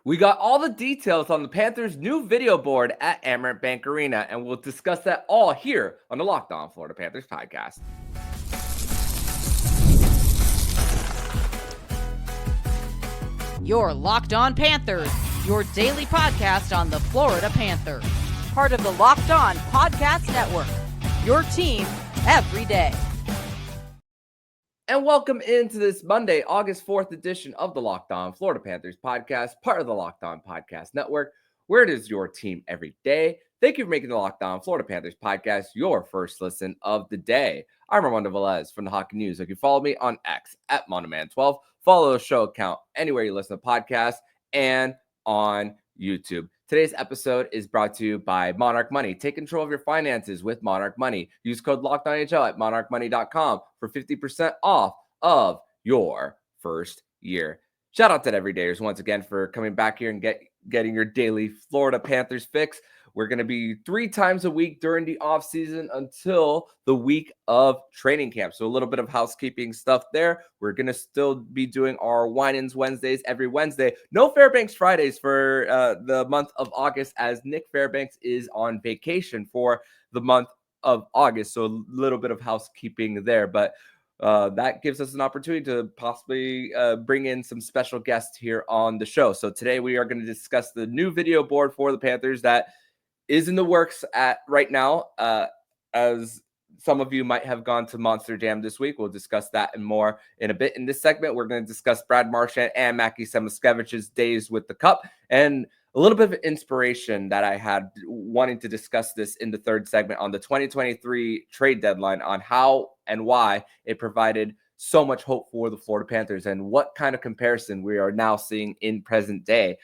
We got all the details on the Panthers' new video board at Amerant Bank Arena, and we'll discuss that all here on the Locked On Florida Panthers podcast. Your Locked On Panthers, your daily podcast on the Florida Panthers. Part of the Locked On Podcast Network, your team every day. And welcome into this Monday, August 4th edition of the Locked On Florida Panthers podcast, part of the Locked On Podcast Network, where it is your team every day. Thank you for making the Locked On Florida Panthers podcast your first listen of the day. I'm Armando Velez from the Hockey News. You can follow me on X at Monoman12. Follow the show account anywhere you listen to podcasts and on YouTube. Today's episode is brought to you by Monarch Money. Take control of your finances with Monarch Money. Use code LOCKEDONNHL at monarchmoney.com for 50% off of your first year. Shout out to the everydayers once again for coming back here and getting your daily Florida Panthers fix. We're going to be 3 times a week during the offseason until the week of training camp. So a little bit of housekeeping stuff there. We're going to still be doing our Wine-Ins Wednesdays every Wednesday. No Fairbanks Fridays for the month of August, as Nick Fairbanks is on vacation for the month of August. So a little bit of housekeeping there. But that gives us an opportunity to possibly bring in some special guests here on the show. So today we are going to discuss the new video board for the Panthers that is in the works at right now. As some of you might have gone to Monster Jam this week. We'll discuss that and more in a bit. In this segment, we're going to discuss Marchand and Mackie Samoskevich's days with the Cup and a little bit of inspiration that I had wanting to discuss this in the third segment on the 2023 trade deadline, on how and why it provided so much hope for the Florida Panthers and what kind of comparison we are now seeing in present day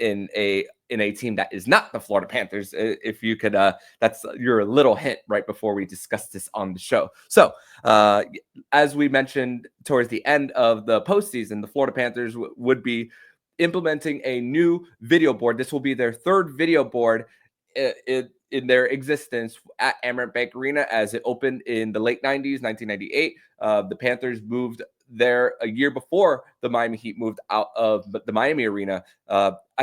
in a team that is not the Florida Panthers. If you could, that's your little hint right before we discuss this on the show. So as we mentioned towards the end of the postseason, the Florida Panthers would be implementing a new video board. This will be their third video board in their existence at Amerant Bank Arena, as it opened in the late 90s, 1998. The Panthers moved there a year before the Miami Heat moved out of the Miami Arena.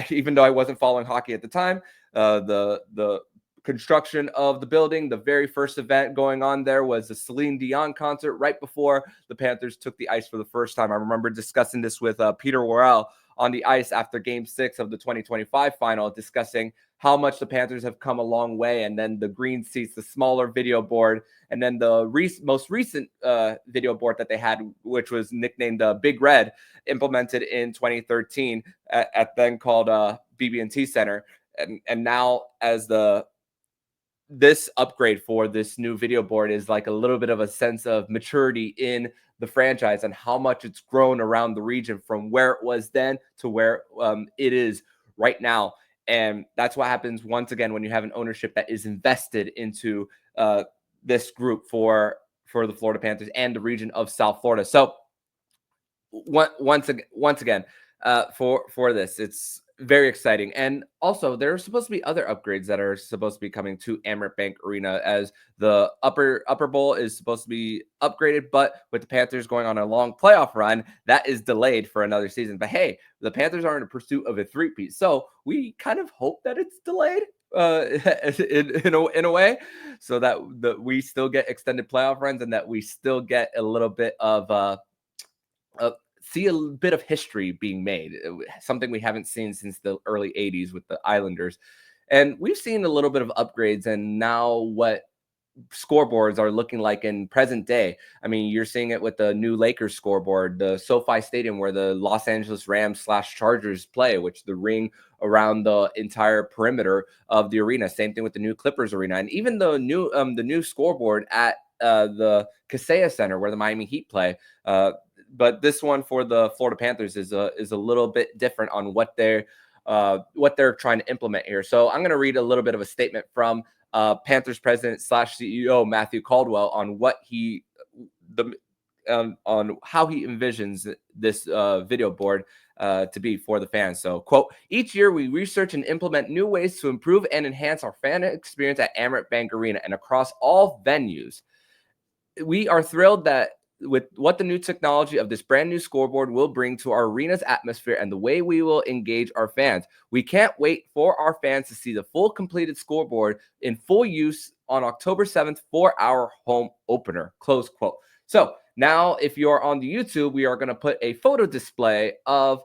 Even though I wasn't following hockey at the time, the construction of the building, the very first event going on there was the Celine Dion concert right before the Panthers took the ice for the first time. I remember discussing this with Peter Worrell on the ice after Game 6 of the 2025 final, discussing how much the Panthers have come a long way, and then the green seats, the smaller video board, and then the most recent video board that they had, which was nicknamed Big Red, implemented in 2013 at then called BB&T Center. And now as this upgrade for this new video board is like a little bit of a sense of maturity in the franchise and how much it's grown around the region from where it was then to where it is right now. And that's what happens once again when you have an ownership that is invested into this group for the Florida Panthers and the region of South Florida. So once again, for this, it's very exciting. And also there's supposed to be other upgrades that are supposed to be coming to Amerant Bank Arena, as the upper bowl is supposed to be upgraded, but with the Panthers going on a long playoff run, that is delayed for another season. But hey, the Panthers are in pursuit of a three-peat, so we kind of hope that it's delayed in a way, so that we still get extended playoff runs and that we still get a little bit of see a bit of history being made, something we haven't seen since the early 80s with the Islanders. And we've seen a little bit of upgrades, and now what scoreboards are looking like in present day. I mean, you're seeing it with the new Lakers scoreboard, the SoFi Stadium where the Los Angeles Rams / Chargers play, which the ring around the entire perimeter of the arena. Same thing with the new Clippers arena, and even the new scoreboard at the Kaseya Center where the Miami Heat play. But this one for the Florida Panthers is a little bit different on what they're trying to implement here. So I'm going to read a little bit of a statement from Panthers president / CEO Matthew Caldwell on on how he envisions this video board to be for the fans. So, quote, "Each year we research and implement new ways to improve and enhance our fan experience at Amerant Bank Arena and across all venues. We are thrilled that what the new technology of this brand new scoreboard will bring to our arena's atmosphere and the way we will engage our fans. We can't wait for our fans to see the full completed scoreboard in full use on October 7th for our home opener, close quote. So now if you're on the YouTube, we are going to put a photo display of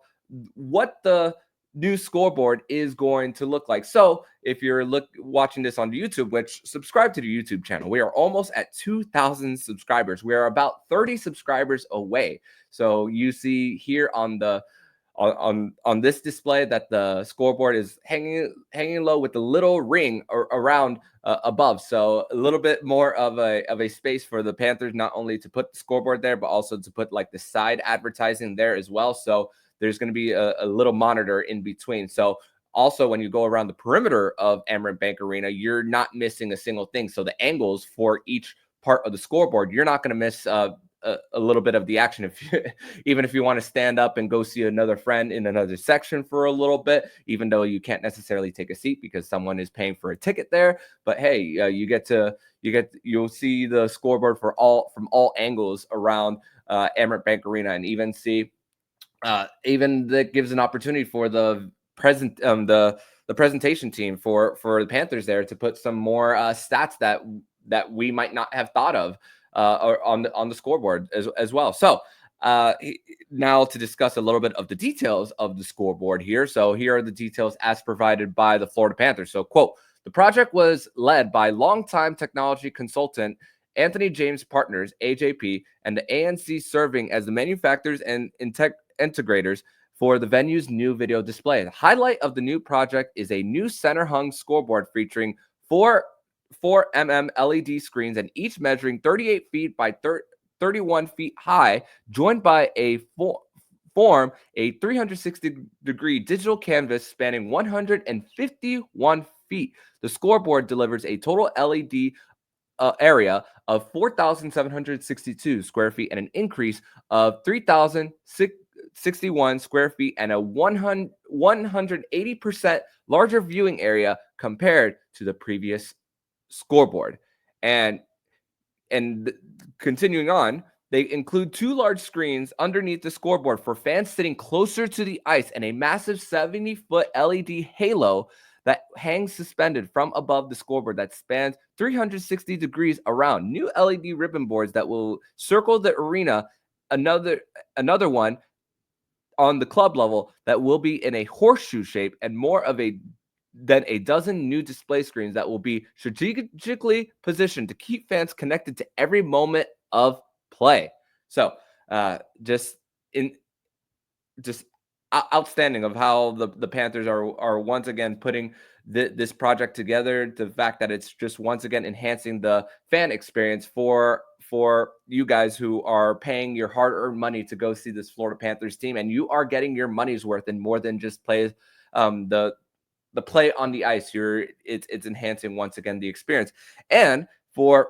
what the new scoreboard is going to look like. So if you're watching this on YouTube, which subscribe to the YouTube channel, we are almost at 2,000 subscribers. We are about 30 subscribers away. So you see here on the on this display that the scoreboard is hanging low with the little ring around above. So a little bit more of a space for the Panthers, not only to put the scoreboard there, but also to put like the side advertising there as well. So there's going to be a little monitor in between. So also when you go around the perimeter of Amerant Bank Arena, you're not missing a single thing. So the angles for each part of the scoreboard, you're not going to miss a little bit of the action. Even if you want to stand up and go see another friend in another section for a little bit, even though you can't necessarily take a seat because someone is paying for a ticket there. But hey, you'll see the scoreboard from all angles around Amerant Bank Arena, and even see. Even that gives an opportunity for the presentation team for the Panthers there to put some more stats that we might not have thought of or on the scoreboard as well. So now to discuss a little bit of the details of the scoreboard here. So here are the details as provided by the Florida Panthers. So quote, the project was led by longtime technology consultant Anthony James Partners, AJP, and the ANC serving as the manufacturers and integrators for the venue's new video display. The highlight of the new project is a new center hung scoreboard featuring 4 LED screens, and each measuring 38 feet by 31 feet high, joined by a 360-degree digital canvas spanning 151 feet. The scoreboard delivers a total LED area of 4,762 square feet and an increase of 3,061 square feet and a 180% larger viewing area compared to the previous scoreboard. And continuing on, they include 2 large screens underneath the scoreboard for fans sitting closer to the ice and a massive 70-foot LED halo that hangs suspended from above the scoreboard that spans 360 degrees around. New LED ribbon boards that will circle the arena. Another one on the club level that will be in a horseshoe shape, and more than a dozen new display screens that will be strategically positioned to keep fans connected to every moment of play. So just outstanding of how the Panthers are once again putting this project together. The fact that it's just once again enhancing the fan experience for you guys who are paying your hard-earned money to go see this Florida Panthers team, and you are getting your money's worth and more than just play the play on the ice. It's enhancing once again the experience. And for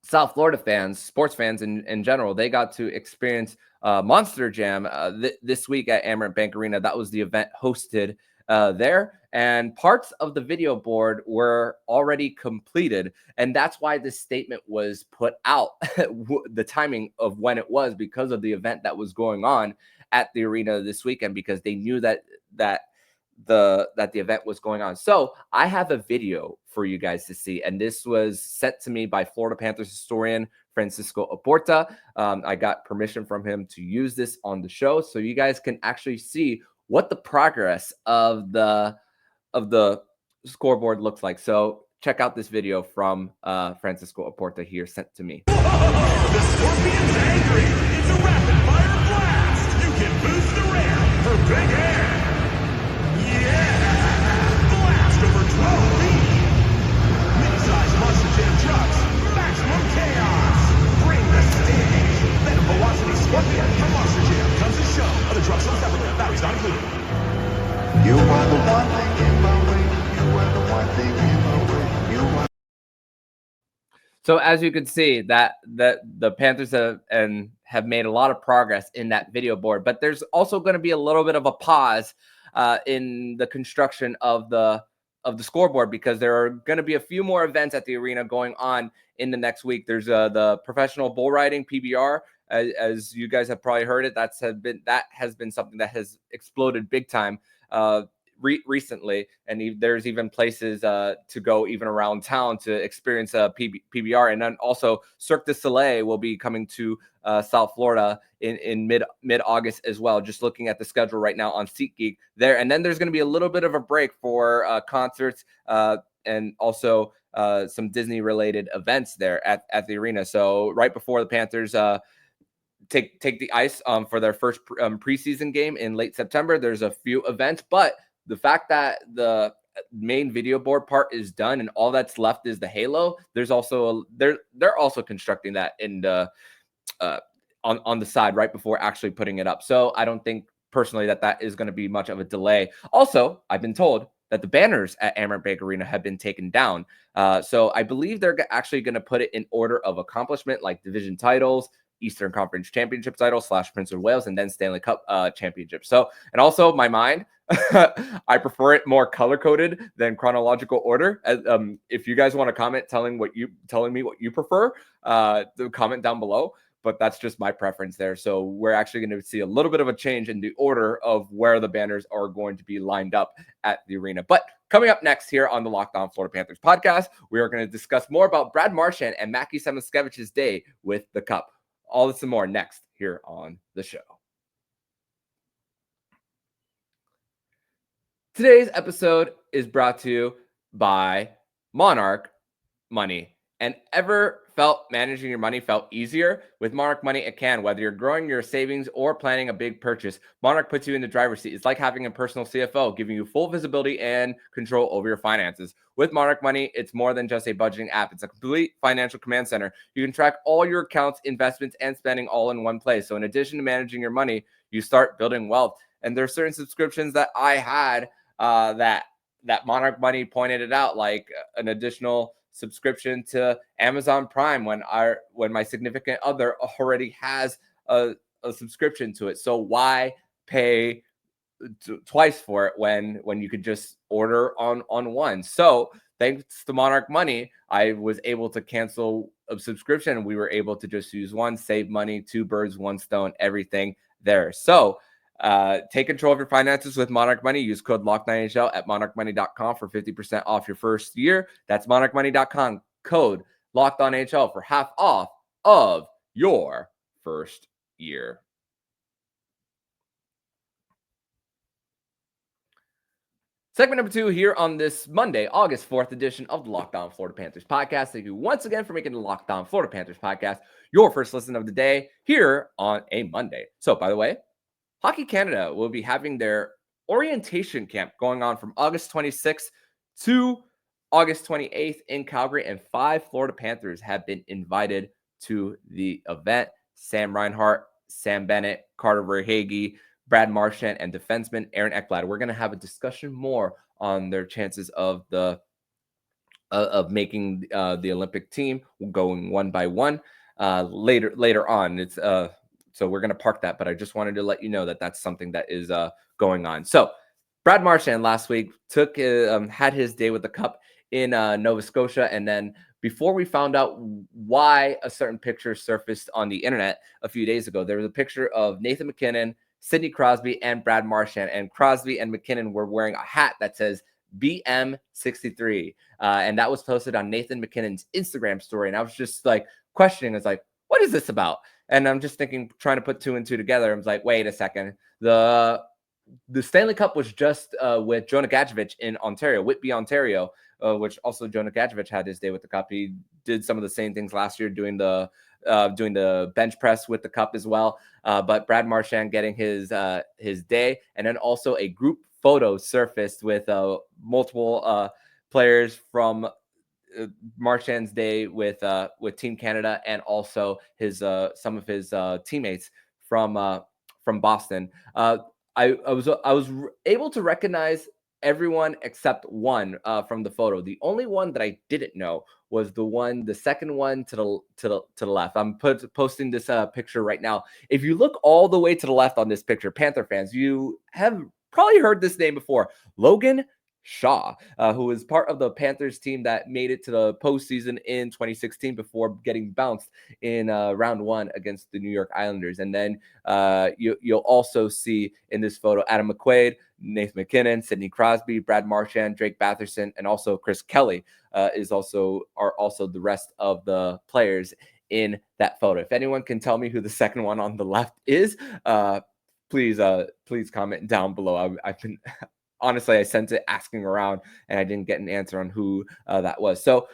South Florida fans, sports fans in general, they got to experience Monster Jam this week at Amerant Bank Arena. That was the event hosted there, and parts of the video board were already completed, and that's why this statement was put out. The timing of when it was because of the event that was going on at the arena this weekend, because they knew that the event was going on. So I have a video for you guys to see, and this was sent to me by Florida Panthers historian Francisco Oporta. I got permission from him to use this on the show, so you guys can actually see what the progress of the scoreboard looks like. So check out this video from Francisco Oporta here, sent to me. The Scorpion's angry. It's a rapid fire blast. You can boost the rear for big air. Yeah! Blast over 12 feet. Mid-size Monster Jam trucks. Maximum chaos. Bring the stage. Then Velocity Scorpion from Monster Jam comes to show. Other trucks on separate. Batteries not included. You are the one thing in my way. You are the one thing in my way. You are. So as you can see, that the Panthers have made a lot of progress in that video board, but there's also going to be a little bit of a pause in the construction of the scoreboard, because there are going to be a few more events at the arena going on in the next week. There's the professional bull riding PBR as you guys have probably heard it, that has been something that has exploded big time recently, and there's even places to go even around town to experience PBR. And then also Cirque du Soleil will be coming to South Florida in mid-August as well. Just looking at the schedule right now on SeatGeek there. And then there's going to be a little bit of a break for concerts and also some Disney related events there at the arena. So right before the Panthers take the ice for their first preseason game in late September, there's a few events, but the fact that the main video board part is done and all that's left is the halo, there's also they're also constructing that in the on the side right before actually putting it up. So I don't think personally that is going to be much of a delay. Also, I've been told that the banners at Amerant Bank Arena have been taken down. So I believe they're actually going to put it in order of accomplishment, like division titles, Eastern Conference Championship title / Prince of Wales, and then Stanley Cup championship. So, and also my mind, I prefer it more color coded than chronological order. If you guys want to comment telling me what you prefer, comment down below. But that's just my preference there. So we're actually going to see a little bit of a change in the order of where the banners are going to be lined up at the arena. But coming up next here on the Locked On Florida Panthers podcast, we are going to discuss more about Brad Marchand and Mackie Samoskevich's day with the Cup. All this and more next here on the show. Today's episode is brought to you by Monarch Money. And ever felt managing your money felt easier? With Monarch Money, it can. Whether you're growing your savings or planning a big purchase, Monarch puts you in the driver's seat. It's like having a personal CFO, giving you full visibility and control over your finances. With Monarch Money, it's more than just a budgeting app. It's a complete financial command center. You can track all your accounts, investments, and spending all in one place. So in addition to managing your money, you start building wealth. And there are certain subscriptions that I had that Monarch Money pointed it out, like an additional subscription to Amazon Prime when my significant other already has a subscription to it. So why pay twice for it when you could just order on one? So thanks to Monarch Money, I was able to cancel a subscription and we were able to just use one, save money, 2 birds, 1 stone, everything there. So take control of your finances with Monarch Money. Use code LOCKEDONNHL at monarchmoney.com for 50% off your first year. That's monarchmoney.com, code LOCKEDONNHL for half off of your first year. Segment number 2 here on this Monday, August 4th edition of the Locked On Florida Panthers podcast. Thank you once again for making the Locked On Florida Panthers podcast your first listen of the day here on a Monday. So, by the way, Hockey Canada will be having their orientation camp going on from August 26th to August 28th in Calgary, and 5 Florida Panthers have been invited to the event. Sam Reinhart, Sam Bennett, Carter Verhaeghe, Brad Marchand, and defenseman Aaron Ekblad. We're going to have a discussion more on their chances of making the Olympic team, going one by one later on. It's so we're going to park that, but I just wanted to let you know that that's something that is going on. So Brad Marchand last week had his day with the Cup in Nova Scotia. And then before we found out why a certain picture surfaced on the internet a few days ago, there was a picture of Nathan MacKinnon, Sidney Crosby, and Brad Marchand. And Crosby and MacKinnon were wearing a hat that says BM63. And that was posted on Nathan MacKinnon's Instagram story. And I was just like questioning, it's like, what is this about? And I'm just trying to put 2 and 2 together. I was like, wait a second. The Stanley Cup was just with Jonah Gadjevich in Ontario, Whitby, Ontario, which also Jonah Gadjevich had his day with the Cup. He did some of the same things last year, doing the bench press with the Cup as well. But Brad Marchand getting his day, and then also a group photo surfaced with multiple players from Marchand's day with Team Canada, and also his some of his teammates from Boston. I was able to recognize everyone except one from the photo. The only one that I didn't know was the second one to the left. I'm posting this picture right now. If you look all the way to the left on this picture, Panther fans, you have probably heard this name before, Logan Shaw, who was part of the Panthers team that made it to the postseason in 2016 before getting bounced in round one against the New York Islanders. And then you'll also see in this photo Adam McQuaid, Nathan McKinnon, Sidney Crosby, Brad Marchand, Drake Batherson, and also Chris Kelly are also the rest of the players in that photo. If anyone can tell me who the second one on the left is, please comment down below. I've been honestly, I sent it asking around and I didn't get an answer on who that was. So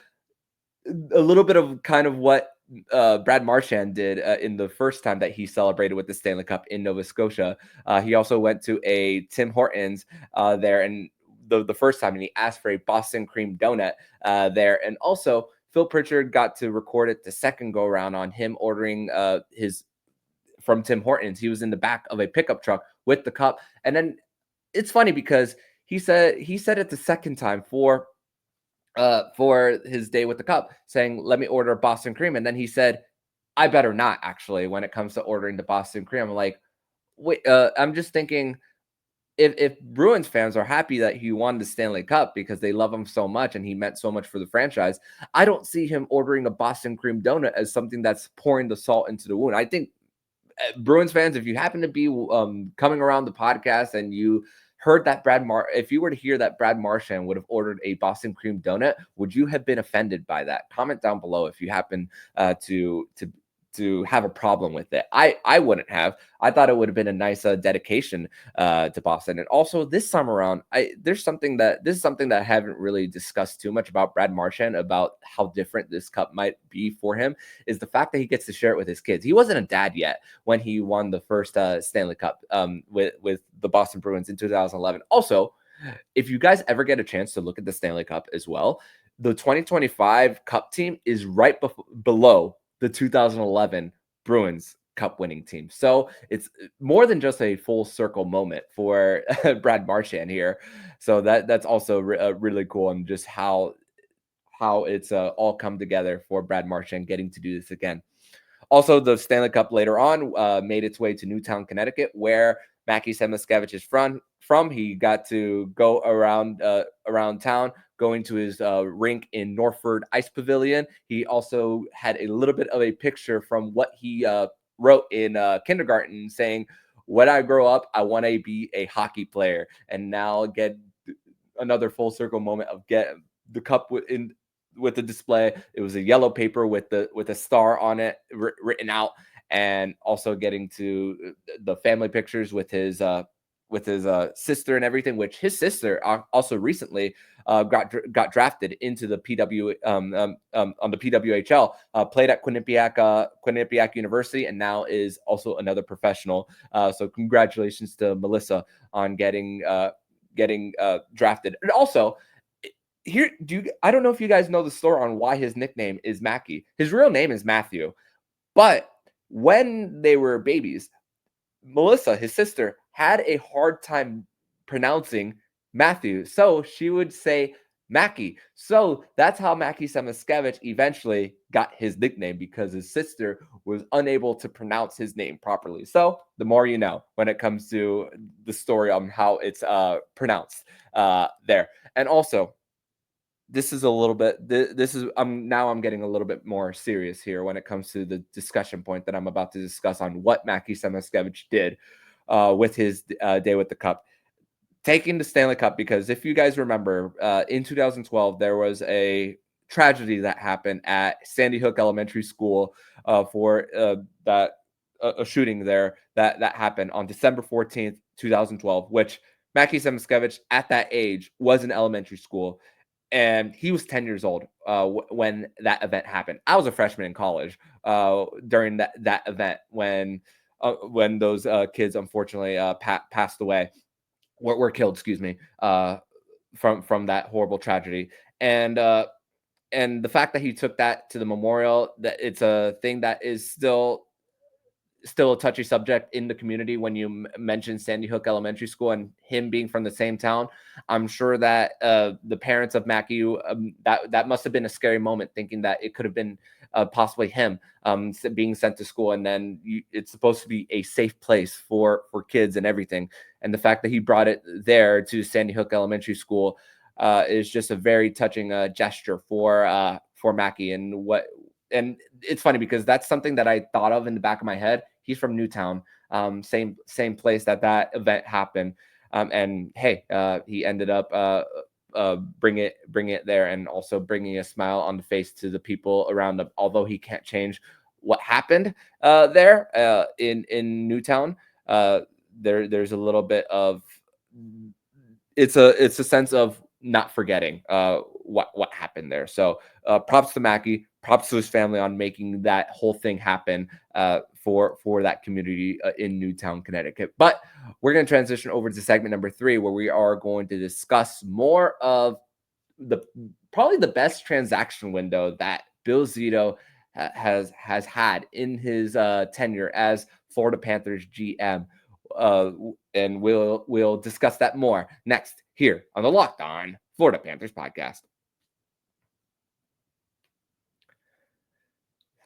a little bit of kind of what Brad Marchand did in the first time that he celebrated with the Stanley Cup in Nova Scotia. He also went to a Tim Hortons there, and the first time, and he asked for a Boston cream donut there. And also, Phil Pritchard got to record it the second go around on him ordering his from Tim Hortons. He was in the back of a pickup truck with the cup, and then it's funny because he said it the second time for his day with the cup, saying, "Let me order a Boston cream," and then he said, "I better not." Actually, when it comes to ordering the Boston cream, I'm like, wait, I'm just thinking, if Bruins fans are happy that he won the Stanley Cup because they love him so much and he meant so much for the franchise, I don't see him ordering a Boston cream donut as something that's pouring the salt into the wound. I think Bruins fans, if you happen to be coming around the podcast and you heard that if you were to hear that Brad Marchand would have ordered a Boston cream donut, would you have been offended by that? Comment down below if you happen to have a problem with it. I wouldn't have. I thought it would have been a nice dedication to Boston. And also this time around, this is something that I haven't really discussed too much about Brad Marchand, about how different this cup might be for him, is the fact that he gets to share it with his kids. He wasn't a dad yet when he won the first Stanley Cup with the Boston Bruins in 2011. Also, if you guys ever get a chance to look at the Stanley Cup as well, the 2025 Cup team is right below the 2011 Bruins Cup winning team. So it's more than just a full circle moment for Brad Marchand here. So that's also really cool, and just how it's all come together for Brad Marchand getting to do this again. Also, the Stanley Cup later on made its way to Newtown, Connecticut, where Mackie Samoskevich is from. He got to go around town, going to his rink in Norford Ice Pavilion. He also had a little bit of a picture from what he wrote in kindergarten, saying, "When I grow up, I want to be a hockey player." And now get another full circle moment of get the cup with the display. It was a yellow paper with a star on it written out, and also getting to the family pictures with his sister and everything, which his sister also recently got drafted into the on the PWHL, played at Quinnipiac University, and now is also another professional. So congratulations to Melissa on getting drafted. And also, I don't know if you guys know the story on why his nickname is Mackie. His real name is Matthew, but when they were babies, Melissa, his sister, had a hard time pronouncing Matthew, so she would say Mackie. So that's how Mackie Samoskevich eventually got his nickname, because his sister was unable to pronounce his name properly. So the more you know when it comes to the story on how it's pronounced there. And also, this is a little bit, I'm getting a little bit more serious here when it comes to the discussion point that I'm about to discuss on what Mackie Samoskevich did with his day with the cup, taking the Stanley Cup. Because if you guys remember, in 2012, there was a tragedy that happened at Sandy Hook Elementary School for a shooting there that happened on December 14th, 2012, which Mackie Samoskevich at that age was in elementary school. And he was 10 years old when that event happened. I was a freshman in college during that event when those kids unfortunately passed away, were killed, excuse me, from that horrible tragedy. And the fact that he took that to the memorial, that it's a thing that is still a touchy subject in the community when you mention Sandy Hook Elementary School and him being from the same town. I'm sure that the parents of Mackie, that must have been a scary moment, thinking that it could have been possibly him being sent to school, and then it's supposed to be a safe place for kids and everything. And the fact that he brought it there to Sandy Hook Elementary School, is just a very touching gesture for Mackie. And it's funny because that's something that I thought of in the back of my head. He's from Newtown, same place that event happened. And hey, he ended up bring it there, and also bringing a smile on the face to the people around him. Although he can't change what happened there in Newtown, there's a little bit of it's a sense of not forgetting what happened there. So props to Mackie, props to his family on making that whole thing happen for that community in Newtown, Connecticut. But we're going to transition over to segment number 3, where we are going to discuss more of probably the best transaction window that Bill Zito has had in his tenure as Florida Panthers GM. And we'll discuss that more next here on the Locked On Florida Panthers podcast.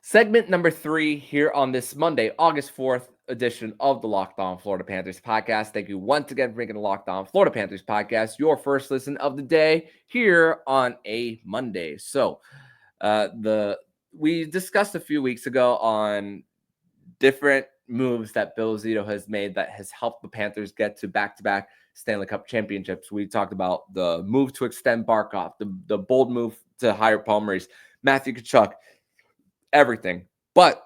Segment number 3 here on this Monday, August 4th edition of the Locked On Florida Panthers podcast. Thank you once again for making the Locked On Florida Panthers podcast your first listen of the day here on a Monday. So we discussed a few weeks ago on different moves that Bill Zito has made that has helped the Panthers get to back-to-back Stanley Cup championships. We talked about the move to extend Barkov, the bold move to hire Paul Maurice, Matthew Tkachuk, everything. But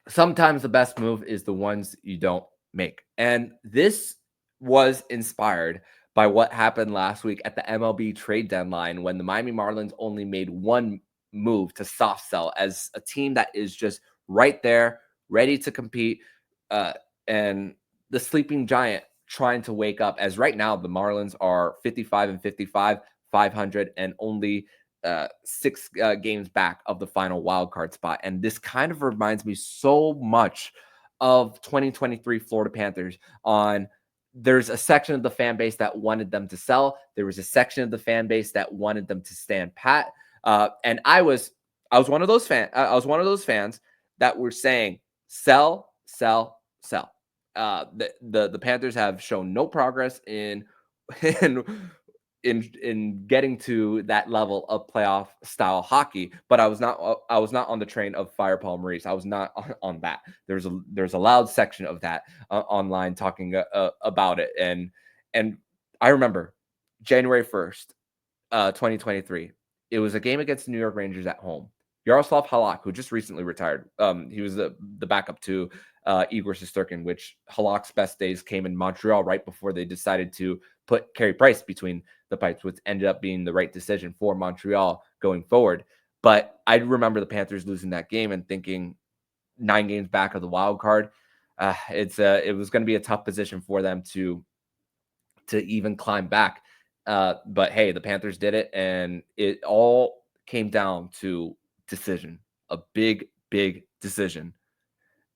sometimes the best move is the ones you don't make. And this was inspired by what happened last week at the MLB trade deadline, when the Miami Marlins only made one move to soft sell as a team that is just right there, ready to compete, and the sleeping giant trying to wake up. As right now, the Marlins are 55-55, 500, and only 6 games back of the final wild card spot. And this kind of reminds me so much of 2023 Florida Panthers. There's a section of the fan base that wanted them to sell. There was a section of the fan base that wanted them to stand pat. And I was one of those fans. I was one of those fans that were saying, sell, sell, sell. The Panthers have shown no progress in getting to that level of playoff style hockey. But I was not on the train of fire Paul Maurice. I was not on that. There's a loud section of that online talking about it. And I remember January 1st, 2023. It was a game against the New York Rangers at home. Yaroslav Halak, who just recently retired, he was the backup to Igor Shesterkin, which Halak's best days came in Montreal right before they decided to put Carey Price between the pipes, which ended up being the right decision for Montreal going forward. But I remember the Panthers losing that game and thinking 9 games back of the wild card, it was going to be a tough position for them to even climb back. But hey, the Panthers did it, and it all came down to decision, a big decision,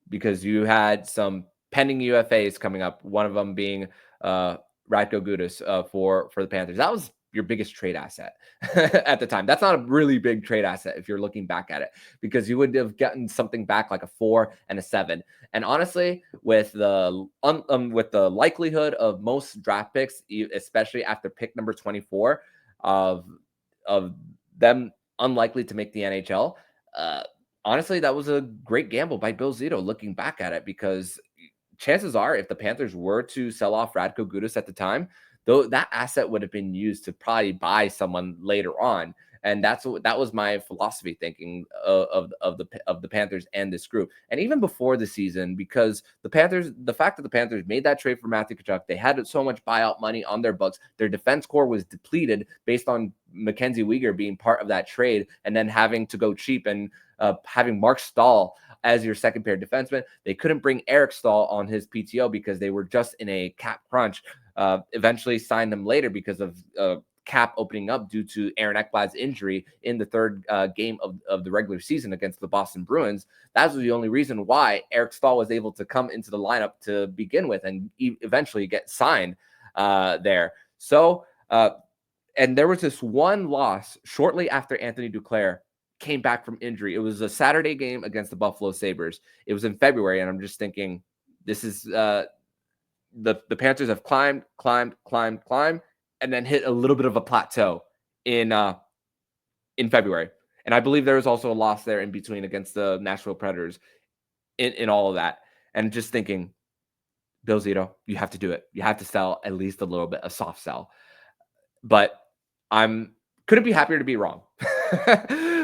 because you had some pending UFAs coming up, one of them being Radko Gudas for the Panthers. That was your biggest trade asset at the time. That's not a really big trade asset if you're looking back at it, because you would have gotten something back like a 4 and a 7. And honestly, with the likelihood of most draft picks, especially after pick number 24, of them unlikely to make the NHL, honestly, that was a great gamble by Bill Zito looking back at it, because chances are if the Panthers were to sell off Radko Gudas at the time, though, that asset would have been used to probably buy someone later on. And that was my philosophy thinking of the Panthers and this group. And even before the season, because the fact that the Panthers made that trade for Matthew Tkachuk, they had so much buyout money on their books. Their defense core was depleted based on Mackenzie Weegar being part of that trade, and then having to go cheap and having Mark Stahl as your second pair defenseman. They couldn't bring Eric Stahl on his PTO because they were just in a cap crunch. Eventually signed them later because of cap opening up due to Aaron Ekblad's injury in the third game of the regular season against the Boston Bruins. That was the only reason why Eric Stahl was able to come into the lineup to begin with and eventually get signed there. So, and there was this one loss shortly after Anthony Duclair came back from injury. It was a Saturday game against the Buffalo Sabres. It was in February, and I'm just thinking, this is the Panthers have climbed, and then hit a little bit of a plateau in February. And I believe there was also a loss there in between against the Nashville Predators in all of that. And just thinking, Bill Zito, you have to do it. You have to sell at least a little bit, a soft sell. But couldn't be happier to be wrong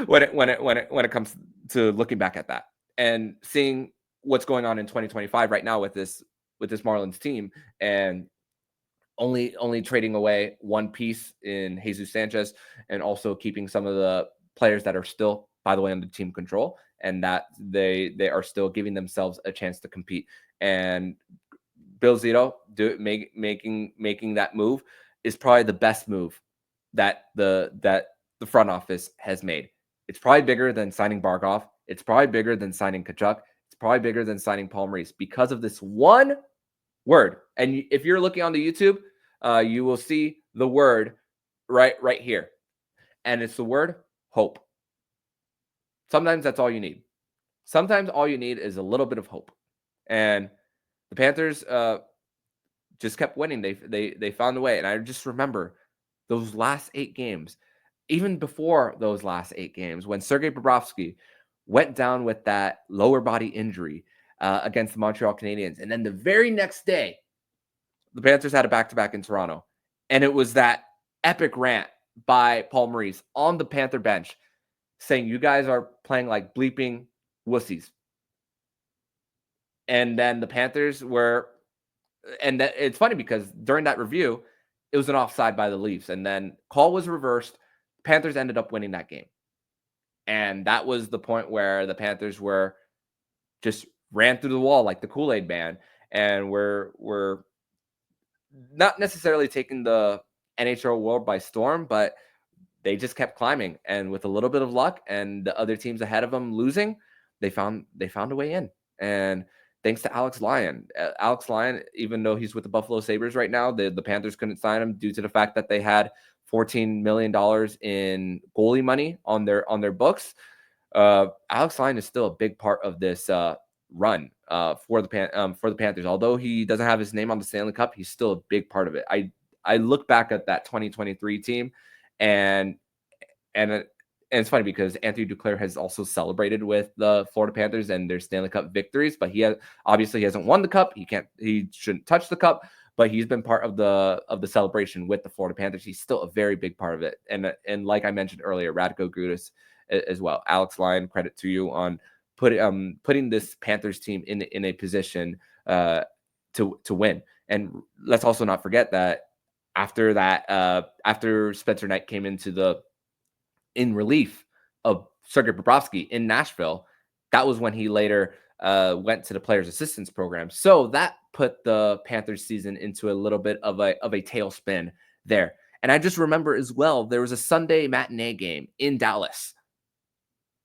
when it comes to looking back at that and seeing what's going on in 2025 right now with this Marlins team, and only trading away one piece in Jesus Sanchez, and also keeping some of the players that are still, by the way, under team control, and that they are still giving themselves a chance to compete. And Bill Zito making that move is probably the best move that the front office has made. It's probably bigger than signing Barkov. It's probably bigger than signing Kachuk. It's probably bigger than signing Paul Maurice because of this one word. And if you're looking on the YouTube, you will see the word right here. And it's the word hope. Sometimes that's all you need. Sometimes all you need is a little bit of hope. And the Panthers just kept winning. They found a way. And I just remember those last 8 games, even before those last 8 games, when Sergei Bobrovsky went down with that lower body injury against the Montreal Canadiens. And then the very next day, the Panthers had a back-to-back in Toronto. And it was that epic rant by Paul Maurice on the Panther bench saying, you guys are playing like bleeping wussies. And then the Panthers were, and it's funny because during that review, it was an offside by the Leafs. And then call was reversed. Panthers ended up winning that game. And that was the point where the Panthers were just ran through the wall like the Kool-Aid Man. And we're not necessarily taking the NHL world by storm, but they just kept climbing. And with a little bit of luck and the other teams ahead of them losing, they found a way in. And thanks to Alex Lyon. Alex Lyon, even though he's with the Buffalo Sabres right now, the Panthers couldn't sign him due to the fact that they had $14 million in goalie money on their books. Alex Lyon is still a big part of this run for the Panthers. Although he doesn't have his name on the Stanley Cup, he's still a big part of it. I look back at that 2023 team, and it's funny because Anthony Duclair has also celebrated with the Florida Panthers and their Stanley Cup victories, but he hasn't won the cup. He shouldn't touch the cup, but he's been part of the celebration with the Florida Panthers. He's still a very big part of it. And like I mentioned earlier, Radko Gudas as well. Alex Lyon, credit to you on putting this Panthers team in a position to win. And let's also not forget that after Spencer Knight came in relief of Sergei Bobrovsky in Nashville, that was when he later went to the Players Assistance Program. So that put the Panthers season into a little bit of a tailspin there. And I just remember as well, there was a Sunday matinee game in Dallas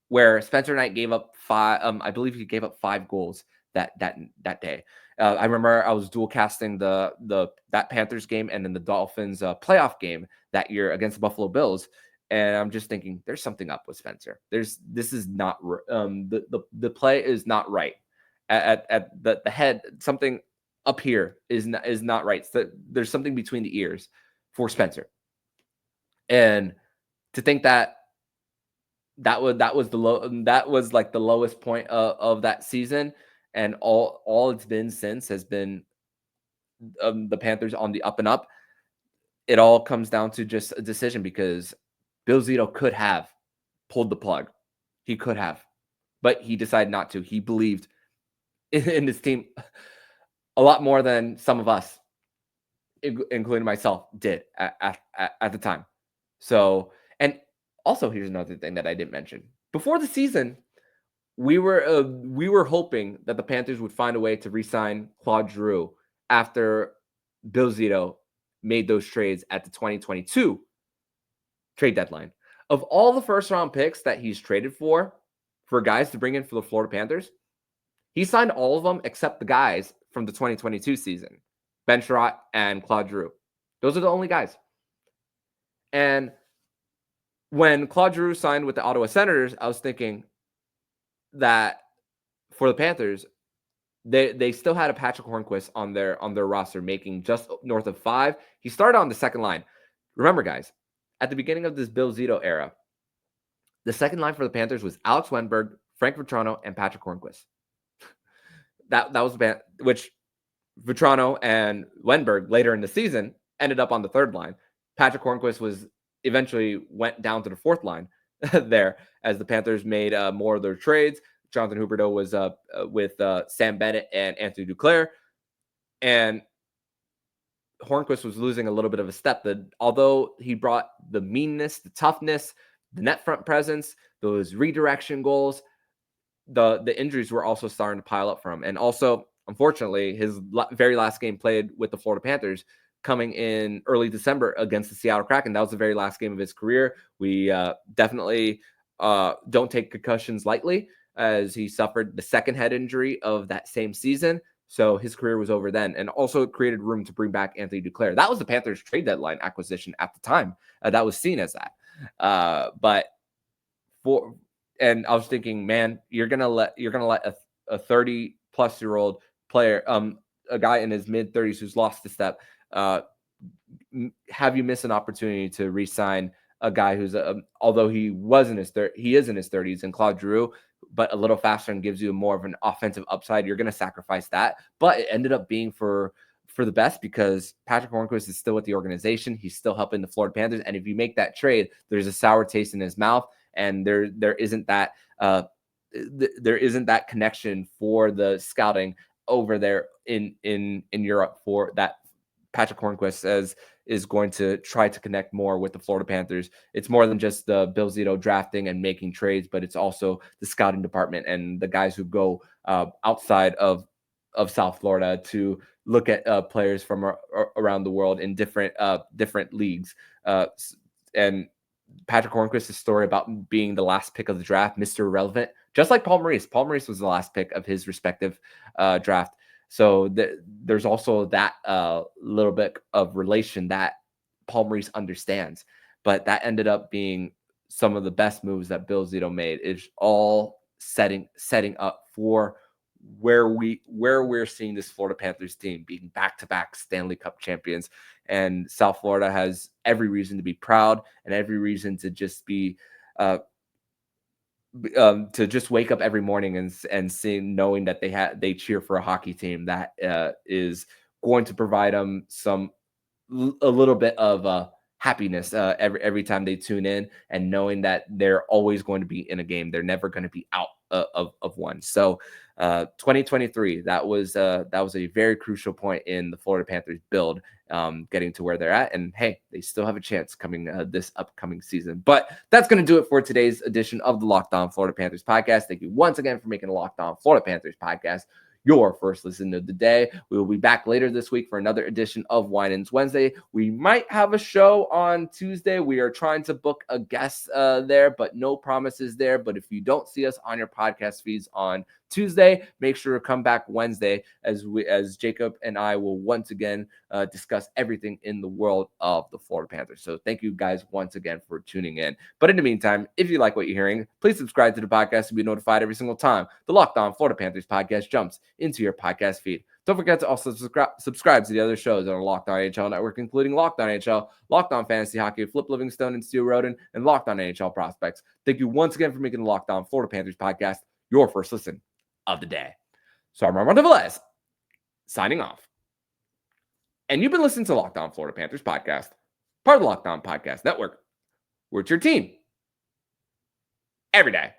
where Spencer Knight gave up 5. I believe he gave up 5 goals that day. I remember I was dual casting that Panthers game and then the Dolphins playoff game that year against the Buffalo Bills. And I'm just thinking, there's something up with Spencer. This is not the play is not right at the head. Something up here is not right. So there's something between the ears for Spencer. And to think that was like the lowest point of that season, and all it's been since has been the Panthers on the up and up. It all comes down to just a decision, because Bill Zito could have pulled the plug. He could have, but he decided not to. He believed in this team a lot more than some of us, including myself, did at the time. So, and also here's another thing that I didn't mention. Before the season, we were hoping that the Panthers would find a way to re-sign Claude Giroux after Bill Zito made those trades at the 2022 trade deadline. Of all the first round picks that he's traded for guys to bring in for the Florida Panthers, he signed all of them except the guys from the 2022 season, Ben Sherratt and Claude Giroux. Those are the only guys. And when Claude Giroux signed with the Ottawa Senators, I was thinking that for the Panthers, they still had a Patrick Hornquist on their roster, making just north of 5. He started on the second line. Remember, guys, at the beginning of this Bill Zito era, the second line for the Panthers was Alex Wenberg, Frank Vetrano, and Patrick Hornquist. That was the band, which Vetrano and Wenberg later in the season ended up on the third line. Patrick Hornquist was eventually went down to the fourth line there as the Panthers made more of their trades. Jonathan Huberdeau was with Sam Bennett and Anthony Duclair, and Hornquist was losing a little bit of a step. Although he brought the meanness, the toughness, the net front presence, those redirection goals, the injuries were also starting to pile up for him. And also, unfortunately, his very last game played with the Florida Panthers coming in early December against the Seattle Kraken. That was the very last game of his career. We definitely don't take concussions lightly, as he suffered the second head injury of that same season. So his career was over then, and also created room to bring back Anthony Duclair. That was the Panthers trade deadline acquisition at the time. That was seen as that. And I was thinking, man, you're gonna let a 30-plus-year-old player, a guy in his mid-30s who's lost a step, have you miss an opportunity to re-sign a guy who's although he is in his 30s, and Claude Giroux, but a little faster and gives you more of an offensive upside. You're going to sacrifice that, but it ended up being for the best, because Patrick Hornquist is still with the organization. He's still helping the Florida Panthers, and if you make that trade, there's a sour taste in his mouth, and there isn't that connection for the scouting over there in Europe for that. Patrick Hornquist is going to try to connect more with the Florida Panthers. It's more than just the Bill Zito drafting and making trades, but it's also the scouting department and the guys who go outside of South Florida to look at players from around the world in different leagues. And Patrick Hornquist's story about being the last pick of the draft, Mr. Irrelevant, just like Paul Maurice. Paul Maurice was the last pick of his respective draft. So there's also that little bit of relation that Paul Maurice understands. But that ended up being some of the best moves that Bill Zito made. Is all setting up for where we're seeing this Florida Panthers team being back-to-back Stanley Cup champions. And South Florida has every reason to be proud and every reason to just be to just wake up every morning and seeing, knowing that they cheer for a hockey team that is going to provide them a little bit of happiness every time they tune in, and knowing that they're always going to be in a game. They're never going to be out of one. So 2023, that was a very crucial point in the Florida Panthers build, getting to where they're at. And hey, they still have a chance coming this upcoming season. But that's going to do it for today's edition of the Locked On Florida Panthers podcast. Thank you once again for making the Locked On Florida Panthers podcast your first listen of the day. We will be back later this week for another edition of Wine-Ins Wednesday. We might have a show on Tuesday. We are trying to book a guest there, but no promises there. But if you don't see us on your podcast feeds on Tuesday, make sure to come back Wednesday as Jacob and I will once again discuss everything in the world of the Florida Panthers. So thank you guys once again for tuning in. But in the meantime, if you like what you're hearing, please subscribe to the podcast to be notified every single time the Locked On Florida Panthers podcast jumps into your podcast feed. Don't forget to also subscribe to the other shows on the Locked On NHL network, including Locked On NHL, Locked On Fantasy Hockey, Flip Livingstone and Stu Roden, and Locked On NHL Prospects. Thank you once again for making the Locked On Florida Panthers podcast your first listen of the day. So I'm Armando Velez, signing off. And you've been listening to Locked On Florida Panthers podcast, part of the Locked On Podcast Network. We're your team every day.